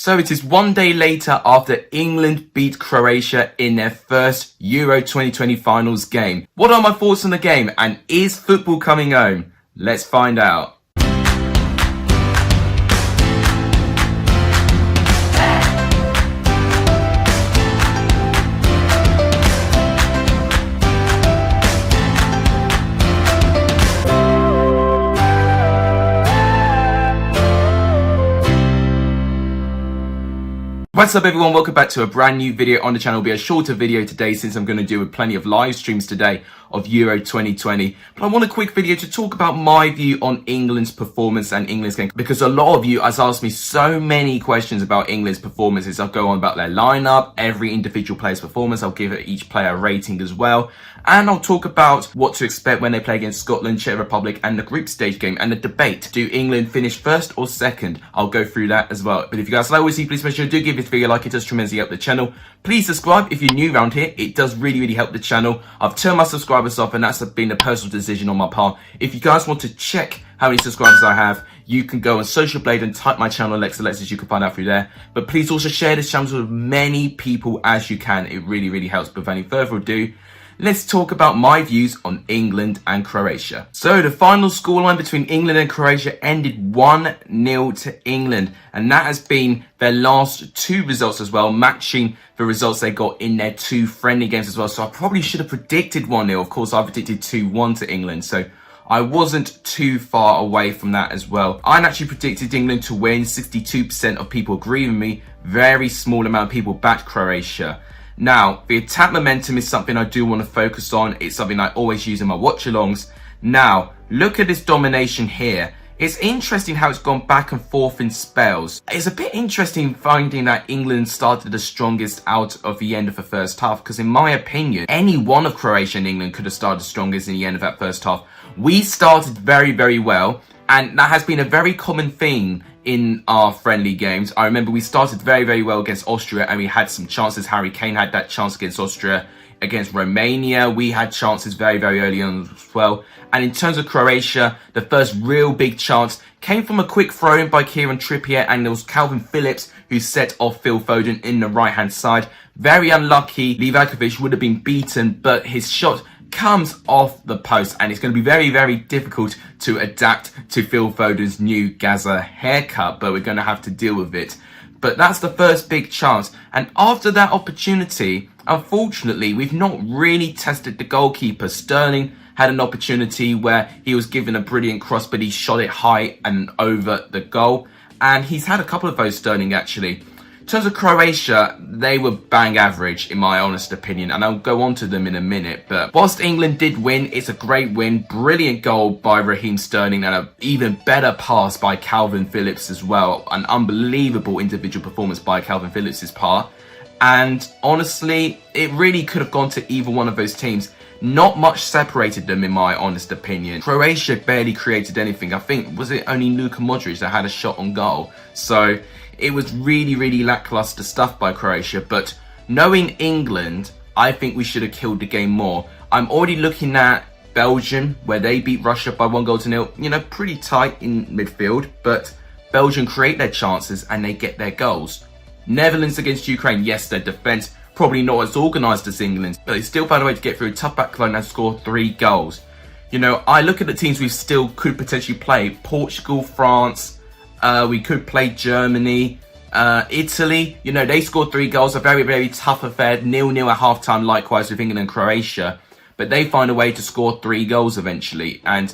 So it is one day later after England beat Croatia in their first Euro 2020 finals game. What are my thoughts on the game, and is football coming home? Let's find out. What's up everyone, welcome back to a brand new video on the channel. It'll be a shorter video today since I'm going to do plenty of live streams today of Euro 2020. But I want a quick video to talk about my view on England's performance and England's game, because a lot of you has asked me so many questions about England's performances. I'll go on about their lineup, every individual player's performance. I'll give each player a rating as well. And I'll talk about what to expect when they play against Scotland, Czech Republic and the group stage game and the debate. Do England finish first or second? I'll go through that as well. But if you guys like what you see, please make sure you do give this video a like. It does tremendously help the channel. Please subscribe if you're new around here. It does really help the channel. I've turned my subscribers off and that's been a personal decision on my part. If you guys want to check how many subscribers I have, you can go on Social Blade and type my channel Alexis. You can find out through there. But please also share this channel with as many people as you can. It really helps. But without any further ado, let's talk about my views on England and Croatia. So the final scoreline between England and Croatia ended 1-0 to England. And that has been their last two results as well, matching the results they got in their two friendly games as well. So I probably should have predicted 1-0. Of course, I predicted 2-1 to England. So I wasn't too far away from that as well. I actually predicted England to win. 62% of people agree with me. Very small amount of people backed Croatia. Now, the attack momentum is something I do want to focus on. It's something I always use in my watch-alongs. Now, look at this domination here. It's interesting how it's gone back and forth in spells. It's a bit interesting finding that England started the strongest out of the end of the first half, because in my opinion, any one of Croatia and England could have started the strongest in the end of that first half. We started very well, and that has been a very common theme in our friendly games. I remember we started very well against Austria and we had some chances. Harry Kane had that chance against Austria. Against Romania, we had chances very early on as well. And in terms of Croatia, the first real big chance came from a quick throw-in by Kieran Trippier, and there was Calvin Phillips who set off Phil Foden in the right-hand side. Very unlucky. Livakovic would have been beaten, but his shot comes off the post, and it's going to be very difficult to adapt to Phil Foden's new Gaza haircut, but we're going to have to deal with it. But that's the first big chance, and after that opportunity, unfortunately, we've not really tested the goalkeeper. Sterling had an opportunity where he was given a brilliant cross, but he shot it high and over the goal, and he's had a couple of those, Sterling, actually. In terms of Croatia, they were bang average in my honest opinion, and I'll go on to them in a minute. But whilst England did win, it's a great win. Brilliant goal by Raheem Sterling and an even better pass by Calvin Phillips as well. An unbelievable individual performance by Calvin Phillips' part. And honestly, it really could have gone to either one of those teams. Not much separated them in my honest opinion. Croatia barely created anything. I think, was it only Luka Modric that had a shot on goal? So it was really lackluster stuff by Croatia. But knowing England, I think we should have killed the game more. I'm already looking at Belgium, where they beat Russia by 1-0. You know, pretty tight in midfield, but Belgium create their chances and they get their goals. Netherlands against Ukraine, yes, their defence probably not as organised as England's, but they still found a way to get through a tough backline and score 3 goals. You know, I look at the teams we still could potentially play. Portugal, France, we could play Germany, Italy. You know, they scored 3 goals, a very tough affair. 0-0 at half-time, likewise with England and Croatia. But they find a way to score 3 goals eventually. And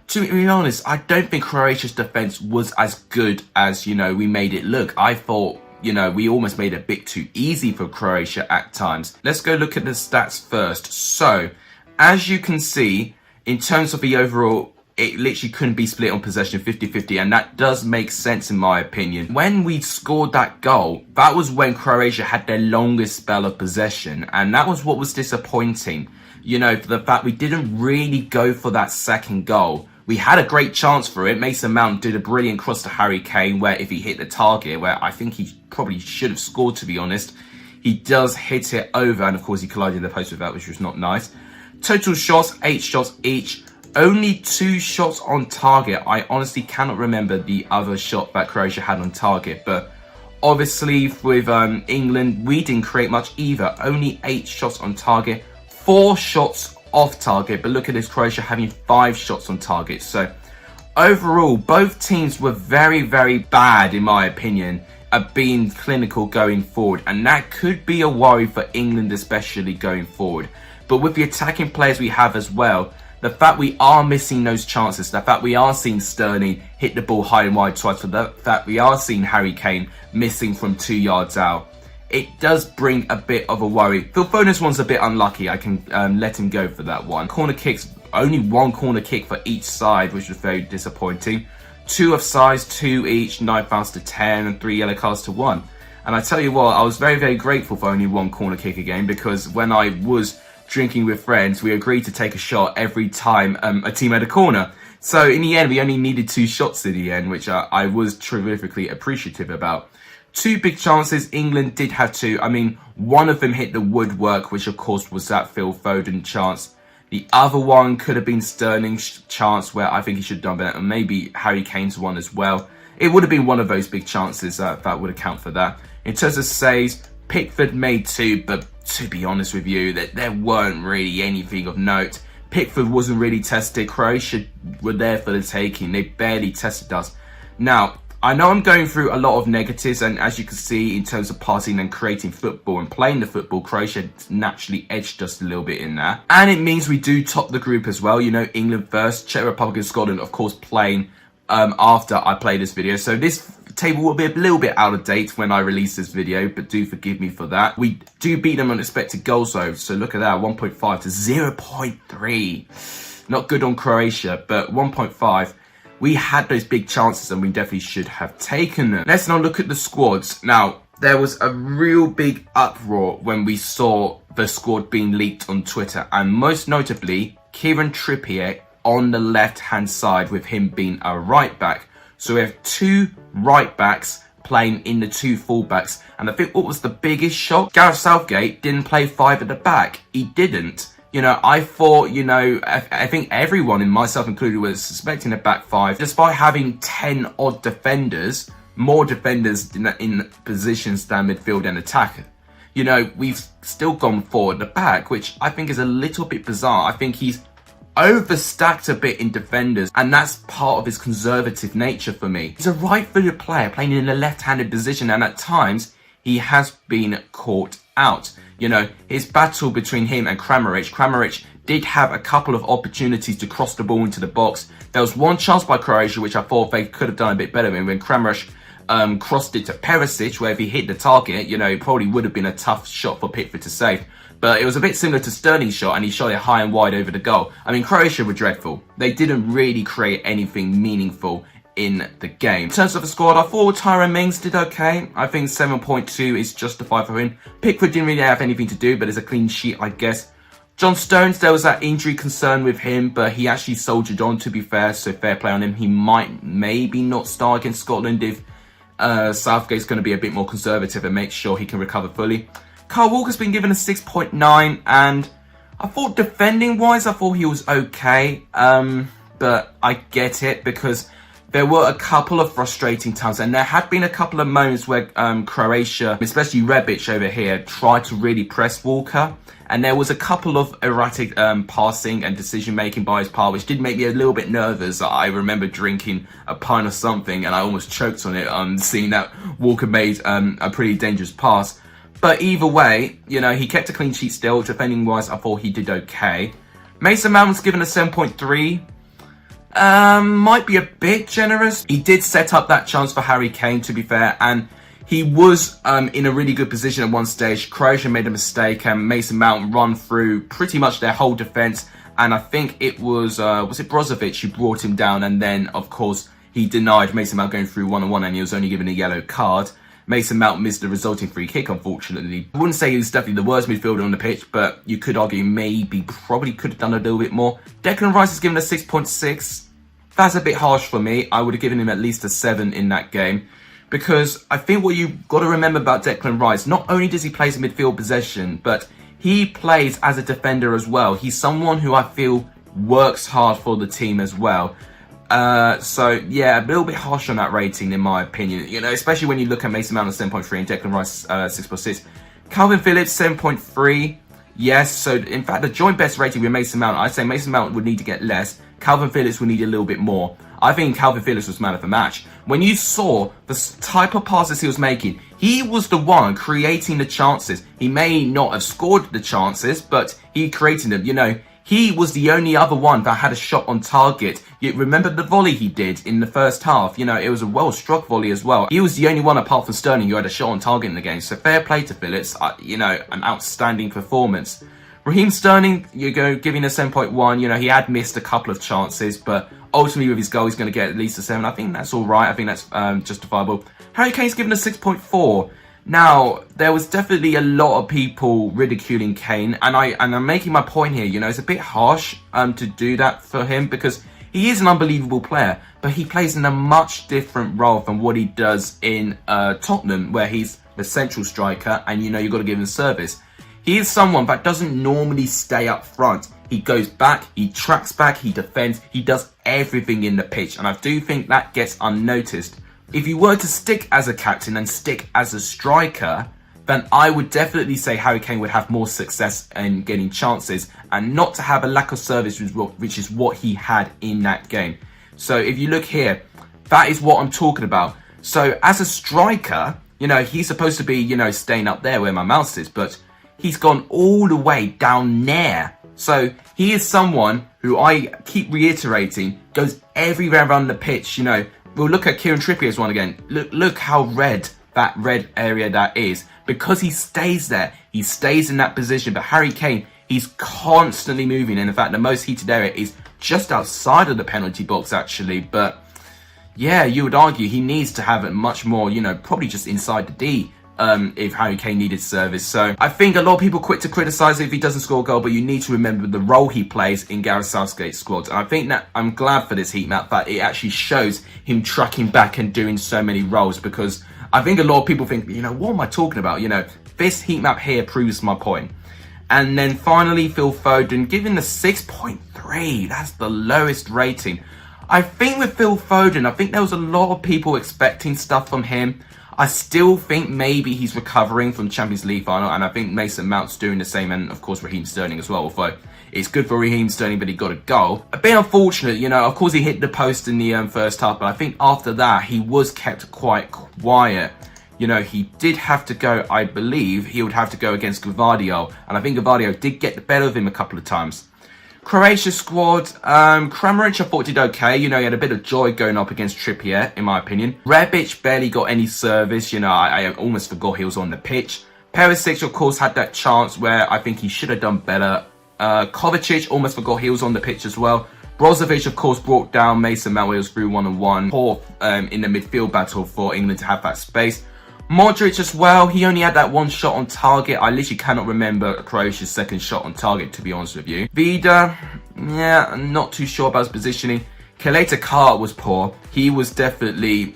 to be honest, I don't think Croatia's defence was as good as, you know, we made it look. I thought, you know, we almost made it a bit too easy for Croatia at times. Let's go look at the stats first. So, as you can see, in terms of the overall, it literally couldn't be split on possession 50-50, and that does make sense in my opinion. When we scored that goal, that was when Croatia had their longest spell of possession, and that was what was disappointing. You know, for the fact we didn't really go for that second goal. We had a great chance for it. Mason Mount did a brilliant cross to Harry Kane, where if he hit the target, where I think he probably should have scored, to be honest, he does hit it over, and of course he collided in the post with that, which was not nice. Total shots, 8 shots each. Only 2 shots on target. I honestly cannot remember the other shot that Croatia had on target, but Obviously, with England, we didn't create much either. Only 8 shots on target, 4 shots off target. But look at this, Croatia having 5 shots on target. So overall, both teams were very, very bad, in my opinion, at being clinical going forward. And that could be a worry for England, especially going forward. But with the attacking players we have as well, the fact we are missing those chances, the fact we are seeing Sterling hit the ball high and wide twice, the fact we are seeing Harry Kane missing from 2 yards out, it does bring a bit of a worry. Phil Foden's one's a bit unlucky. I can let him go for that one. Corner kicks, only 1 corner kick for each side, which was very disappointing. 2 offsides, 2 each, 9 fouls to 10, and 3 yellow cards to 1. And I tell you what, I was very, very grateful for only 1 corner kick again, because when I was drinking with friends, we agreed to take a shot every time a team had a corner. So in the end, we only needed 2 shots in the end, which I was terrifically appreciative about. 2 big chances, England did have 2. I mean, one of them hit the woodwork, which of course was that Phil Foden chance. The other one could have been Sterling's chance, where I think he should have done better, and maybe Harry Kane's one as well. It would have been one of those big chances that would account for that. In terms of saves, Pickford made 2, but to be honest with you, that there weren't really anything of note. Pickford wasn't really tested. Croatia were there for the taking. They barely tested us. Now, I know I'm going through a lot of negatives, and as you can see, in terms of passing and creating football and playing the football, Croatia naturally edged us a little bit in that. And it means we do top the group as well. You know, England first, Czech Republic and Scotland, of course, playing after I play this video. So this table will be a little bit out of date when I release this video, but do forgive me for that. We do beat them on expected goals though, so look at that, 1.5 to 0.3. Not good on Croatia, but 1.5. We had those big chances and we definitely should have taken them. Let's now look at the squads. Now, there was a real big uproar when we saw the squad being leaked on Twitter, and most notably, Kieran Trippier on the left-hand side, with him being a right back. So we have 2 right backs playing in the 2 fullbacks. And I think what was the biggest shock? Gareth Southgate didn't play 5 at the back. He didn't. You know, I thought, you know, I think everyone, and myself included, was suspecting a back 5. Despite having 10 odd defenders, more defenders in positions than midfield and attack. You know, we've still gone 4 at the back, which I think is a little bit bizarre. I think he's overstacked a bit in defenders, and that's part of his conservative nature for me. He's a right-footed player playing in a left-handed position, and at times he has been caught out. You know, his battle between him and Kramaric did have a couple of opportunities to cross the ball into the box. There was one chance by Croatia which I thought they could have done a bit better when Kramaric crossed it to Perisic, where if he hit the target, you know, it probably would have been a tough shot for Pickford to save. But it was a bit similar to Sterling's shot, and he shot it high and wide over the goal. I mean, Croatia were dreadful. They didn't really create anything meaningful in the game. In terms of the squad, I thought Tyrone Mings did okay. I think 7.2 is justified for him. Pickford didn't really have anything to do, but it's a clean sheet, I guess. John Stones, there was that injury concern with him, but he actually soldiered on, to be fair, so fair play on him. He might maybe not start against Scotland if Southgate's going to be a bit more conservative and make sure he can recover fully. Kyle Walker's been given a 6.9, and I thought defending-wise, I thought he was okay, but I get it, because there were a couple of frustrating times, and there had been a couple of moments where Croatia, especially Rebic over here, tried to really press Walker, and there was a couple of erratic passing and decision-making by his part, which did make me a little bit nervous. I remember drinking a pint of something, and I almost choked on it, seeing that Walker made a pretty dangerous pass. But either way, you know, he kept a clean sheet still. Defending-wise, I thought he did okay. Mason Mount was given a 7.3. Might be a bit generous. He did set up that chance for Harry Kane, to be fair, and he was in a really good position at one stage. Croatia made a mistake, and Mason Mount run through pretty much their whole defence, and I think it was it Brozovic who brought him down, and then, of course, he denied Mason Mount going through one-on-one, and he was only given a yellow card. Mason Mount missed the resulting free kick, unfortunately. I wouldn't say he was definitely the worst midfielder on the pitch, but you could argue probably could have done a little bit more. Declan Rice is given a 6.6. That's a bit harsh for me. I would have given him at least a 7 in that game, because I think what you've got to remember about Declan Rice, not only does he play as a midfield possession, but he plays as a defender as well. He's someone who I feel works hard for the team as well. So yeah, a little bit harsh on that rating in my opinion. You know, especially when you look at Mason Mount at 7.3 and Declan Rice 6.6. Calvin Phillips 7.3. Yes, so in fact the joint best rating with Mason Mount, I'd say Mason Mount would need to get less. Calvin Phillips would need a little bit more. I think Calvin Phillips was man of the match. When you saw the type of passes he was making, he was the one creating the chances. He may not have scored the chances, but he created them. You know, he was the only other one that had a shot on target. You remember the volley he did in the first half? You know, it was a well-struck volley as well. He was the only one apart from Sterling who had a shot on target in the game. So fair play to Phillips. You know, an outstanding performance. Raheem Sterling, you go giving a 7.1. You know, he had missed a couple of chances, but ultimately with his goal, he's going to get at least a 7. I think that's all right. I think that's justifiable. Harry Kane's given a 6.4. Now, there was definitely a lot of people ridiculing Kane, and I'm making my point here. You know, it's a bit harsh to do that for him because he is an unbelievable player, but he plays in a much different role from what he does in Tottenham, where he's the central striker, and you know you've got to give him service. He is someone that doesn't normally stay up front. He goes back, he tracks back, he defends, he does everything in the pitch, and I do think that gets unnoticed. If you were to stick as a captain and stick as a striker, then I would definitely say Harry Kane would have more success in getting chances and not to have a lack of service, which is what he had in that game. So if you look here, that is what I'm talking about. So as a striker, you know, he's supposed to be, you know, staying up there where my mouse is, but he's gone all the way down there. So he is someone who I keep reiterating goes everywhere around the pitch. You know, we'll look at Kieran Trippier's one again. Look how red that red area that is, because he stays there. He stays in that position. But Harry Kane, he's constantly moving. And in fact, the most heated area is just outside of the penalty box, actually. But yeah, you would argue he needs to have it much more, you know, probably just inside the D. If Harry Kane needed service. So I think a lot of people quick to criticise if he doesn't score a goal, but you need to remember the role he plays in Gareth Southgate's squad. And I think that I'm glad for this heat map that it actually shows him tracking back and doing so many roles, because I think a lot of people think, you know, what am I talking about? You know, this heat map here proves my point. And then finally, Phil Foden, given the 6.3. That's the lowest rating. I think with Phil Foden, I think there was a lot of people expecting stuff from him. I still think maybe he's recovering from Champions League final, and I think Mason Mount's doing the same, and of course Raheem Sterling as well, although it's good for Raheem Sterling, but he got a goal. A bit unfortunate, you know, of course he hit the post in the first half, but I think after that he was kept quite quiet. You know, he did have to go, I believe he would have to go against Gvardiol, and I think Gvardiol did get the better of him a couple of times. Croatia squad, Kramaric I thought did okay. You know, he had a bit of joy going up against Trippier, in my opinion. Rebic barely got any service. You know, I almost forgot he was on the pitch. Perisic, of course, had that chance where I think he should have done better. Kovacic, almost forgot he was on the pitch as well. Brozovic, of course, brought down Mason Mount. It was through 1-on-1. Poor in the midfield battle for England to have that space. Modric as well, he only had that one shot on target. I literally cannot remember Croatia's second shot on target, to be honest with you. Vida, yeah, I'm not too sure about his positioning. Kaleta Kart was poor. He was definitely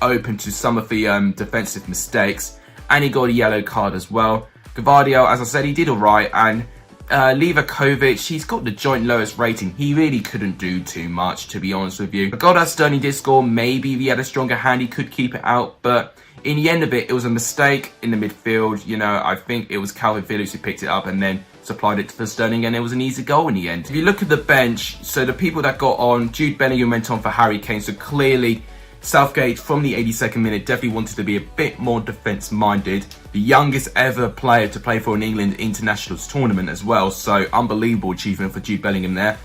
open to some of the defensive mistakes, and he got a yellow card as well. Gvardiol, as I said, he did alright, and Livakovic, he's got the joint lowest rating. He really couldn't do too much, to be honest with you. I got that Sterling did score. Maybe if he had a stronger hand, he could keep it out, but in the end of it, it was a mistake in the midfield. You know, I think it was Calvin Phillips who picked it up and then supplied it for Sterling, and it was an easy goal in the end. If you look at the bench, so the people that got on, Jude Bellingham went on for Harry Kane, so clearly Southgate from the 82nd minute definitely wanted to be a bit more defence-minded. The youngest ever player to play for an England internationals tournament as well, so unbelievable achievement for Jude Bellingham there.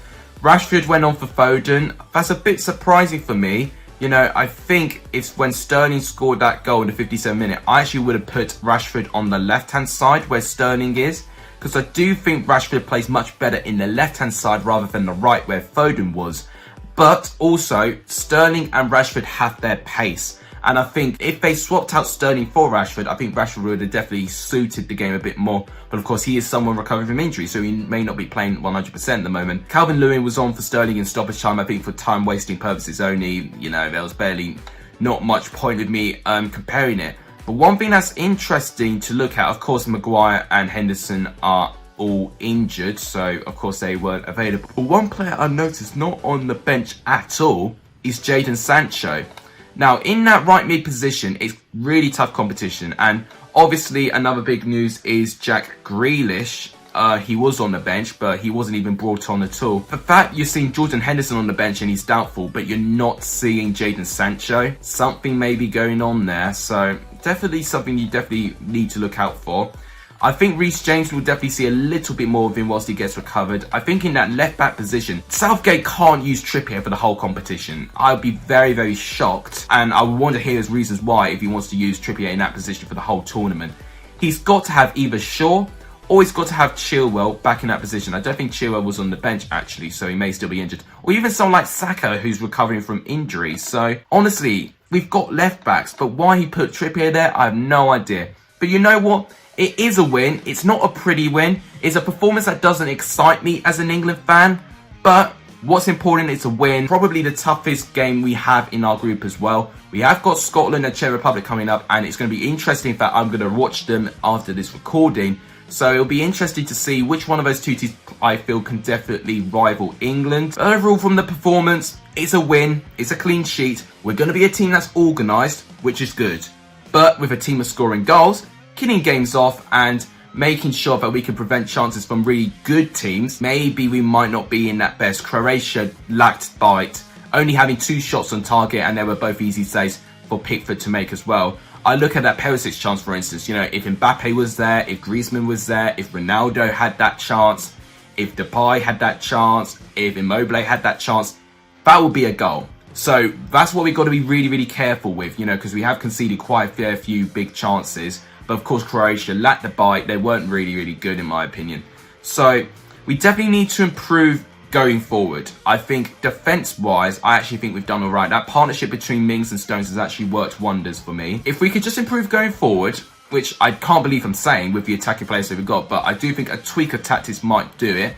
Rashford went on for Foden. That's a bit surprising for me. You know, I think it's when Sterling scored that goal in the 57th minute, I actually would have put Rashford on the left-hand side where Sterling is, because I do think Rashford plays much better in the left-hand side rather than the right where Foden was. But also, Sterling and Rashford have their pace. And I think if they swapped out Sterling for Rashford, I think Rashford would have definitely suited the game a bit more. But of course, he is someone recovering from injury, so he may not be playing 100% at the moment. Calvin Lewin was on for Sterling in stoppage time, I think for time-wasting purposes only. You know, there was barely not much point with me comparing it. But one thing that's interesting to look at, of course, Maguire and Henderson are all injured, so of course they weren't available. But one player I noticed not on the bench at all is Jadon Sancho. Now, in that right mid position, it's really tough competition. And obviously, another big news is Jack Grealish. He was on the bench, but he wasn't even brought on at all. The fact you're seeing Jordan Henderson on the bench and he's doubtful, but you're not seeing Jadon Sancho, something may be going on there. So definitely something you definitely need to look out for. I think Reece James will definitely see a little bit more of him whilst he gets recovered. I think in that left back position, Southgate can't use Trippier for the whole competition. I'd be very, very shocked, and I would want to hear his reasons why if he wants to use Trippier in that position for the whole tournament. He's got to have either Shaw or he's got to have Chilwell back in that position. I don't think Chilwell was on the bench actually, so he may still be injured. Or even someone like Saka who's recovering from injury. So honestly, we've got left backs, but why he put Trippier there, I have no idea. But you know what? It is a win. It's not a pretty win. It's a performance that doesn't excite me as an England fan. But what's important is a win. Probably the toughest game we have in our group as well. We have got Scotland and Czech Republic coming up, and it's going to be interesting. In fact, I'm going to watch them after this recording. So it'll be interesting to see which one of those two teams I feel can definitely rival England. Overall, from the performance, it's a win. It's a clean sheet. We're going to be a team that's organised, which is good. But with a team of scoring goals, killing games off and making sure that we can prevent chances from really good teams, maybe we might not be in that best. Croatia lacked bite, only having 2 shots on target, and they were both easy saves for Pickford to make as well. I look at that Perisic chance, for instance. You know, if Mbappe was there, if Griezmann was there, if Ronaldo had that chance, if Depay had that chance, if Immobile had that chance, that would be a goal. So that's what we've got to be really, really careful with, you know, because we have conceded quite a fair few big chances. But of course, Croatia lacked the bite. They weren't really, really good in my opinion. So we definitely need to improve going forward. I think defence-wise, I actually think we've done all right. That partnership between Mings and Stones has actually worked wonders for me. If we could just improve going forward, which I can't believe I'm saying with the attacking players that we've got, but I do think a tweak of tactics might do it.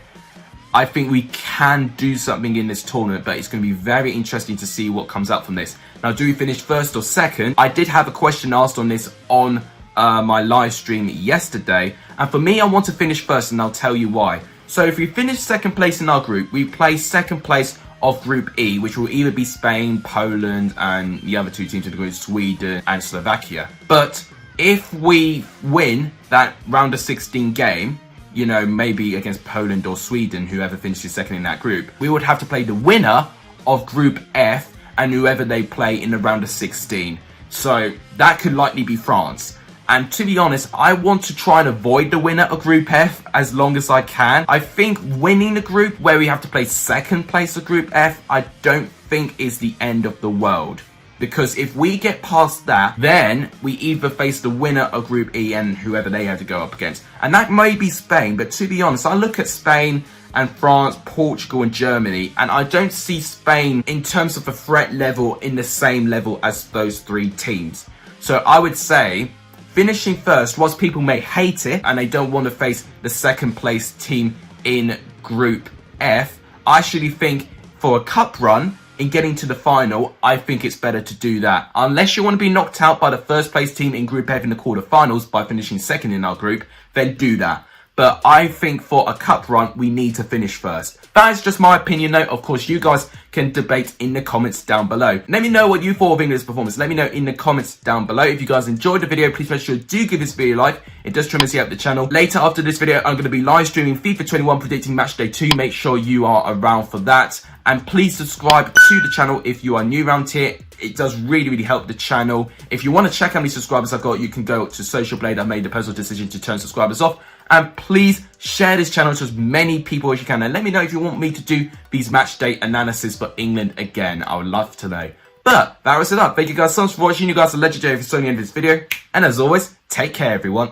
I think we can do something in this tournament, but it's going to be very interesting to see what comes out from this. Now, do we finish first or second? I did have a question asked on this on my live stream yesterday, and for me, I want to finish first, and I'll tell you why. So if we finish second place in our group, we play second place of Group E, which will either be Spain, Poland, and the other 2 teams in the group, Sweden and Slovakia. But if we win that round of 16 game, you know, maybe against Poland or Sweden, whoever finishes second in that group, we would have to play the winner of Group F and whoever they play in the round of 16. So that could likely be France. And to be honest, I want to try and avoid the winner of Group F as long as I can. I think winning the group where we have to play second place of Group F, I don't think is the end of the world. Because if we get past that, then we either face the winner of Group E and whoever they have to go up against. And that may be Spain, but to be honest, I look at Spain and France, Portugal and Germany, and I don't see Spain in terms of the threat level in the same level as those 3 teams. So I would say finishing first, whilst people may hate it and they don't want to face the second place team in Group F, I actually think for a cup run in getting to the final, I think it's better to do that. Unless you want to be knocked out by the first place team in Group F in the quarterfinals by finishing second in our group, then do that. But I think for a cup run, we need to finish first. That is just my opinion though. Of course, you guys can debate in the comments down below. Let me know what you thought of England's performance. Let me know in the comments down below. If you guys enjoyed the video, please make sure do give this video a like. It does tremendously help the channel. Later after this video, I'm going to be live streaming FIFA 21 predicting match day 2. Make sure you are around for that. And please subscribe to the channel if you are new around here. It does really, really help the channel. If you want to check how many subscribers I've got, you can go to Social Blade. I've made the personal decision to turn subscribers off. And please share this channel to as many people as you can. And let me know if you want me to do these match day analysis for England again. I would love to know. But that was it up. Thank you guys so much for watching. You guys are legendary for so the end of this video. And as always, take care, everyone.